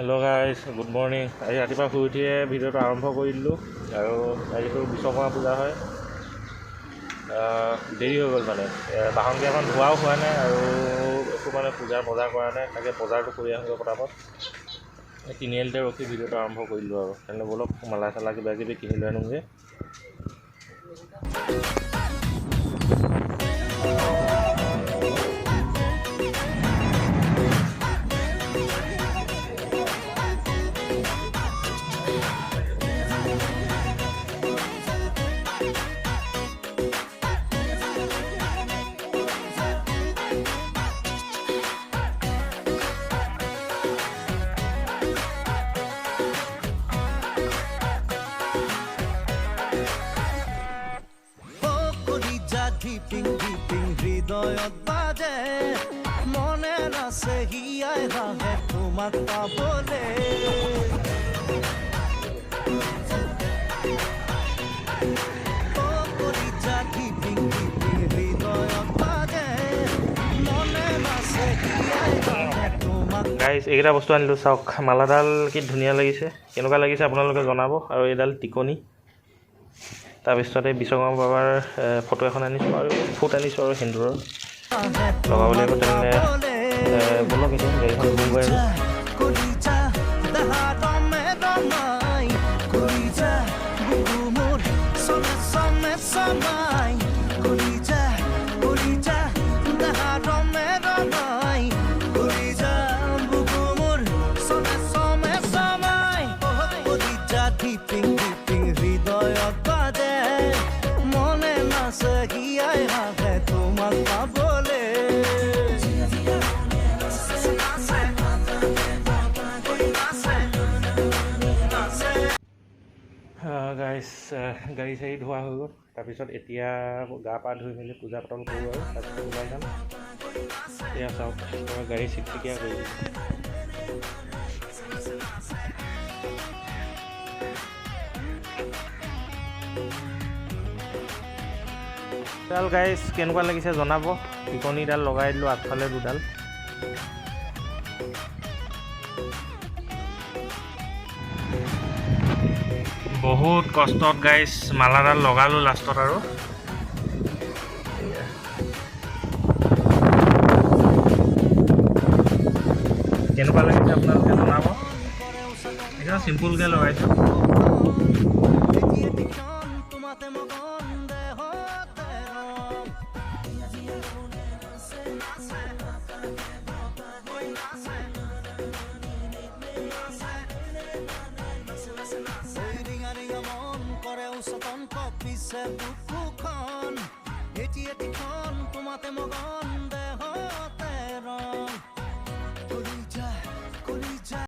Hello' guys, good morning. আজি ৰাতিপুৱা শুই উঠিয়ে ভিডিঅ'টো আৰম্ভ কৰি দিলোঁ আৰু আজিতো বিশ্বকৰ্মা পূজা হয়। দেৰি হৈ গ'ল মানে বাহনকেইখন ধোৱাও হোৱা নাই আৰু একো মানে পূজাৰ বজাৰ কৰা নাই। তাকে বজাৰটো কৰি আহোঁ পটাপট। তিনিআলিতে ৰখি ভিডিঅ'টো আৰম্ভ কৰিলোঁ আৰু তেনেহ'লে বলক মালা চালা কিবা কিবি কিনি লৈ আনোগৈ। হৃদয়ত বাজে মনে আছে হিয়াই হাহে তোমাক পাবলে গাইজ, এইকেইটা বস্তু আনিলোঁ। চাওক, মালাডাল কি ধুনীয়া লাগিছে। কেনেকুৱা লাগিছে আপোনালোকে জনাব। আৰু এইডাল টিকনি, তাৰপিছতে বিশ্বকৰ্মা বাবাৰ ফটো এখন আনিছোঁ আৰু ফুট আনিছোঁ আৰু সেন্দুৰৰ লগাব লাগিব। তেনেহ'লে বলক এতিয়া গাড়ীখন ঘূৰি গৈ আছোঁ। গাইজ, গাড়ী চাড়ী ধোৱা হৈ গ'ল। তাৰপিছত এতিয়া গা পা ধুই মেলি পূজা পাতল কৰোঁ আৰু তাৰপিছত ওলাই যাম। এতিয়া চাওক, গাড়ী চিকচিকীয়া কৰি ডাল। গাইজ, কেনেকুৱা লাগিছে জনাব। টিকনিডাল লগাই দিলোঁ, আগফালে দুডাল। বহুত কষ্টত গাইজ মালাডাল লগালোঁ লাষ্টত। আৰু কেনেকুৱা লাগিছে আপোনালোকে জনাব। একদম চিম্পুলকৈ লগাইছোঁ। পিছে বুকুখন এটি এটিখন তোমাতে মগন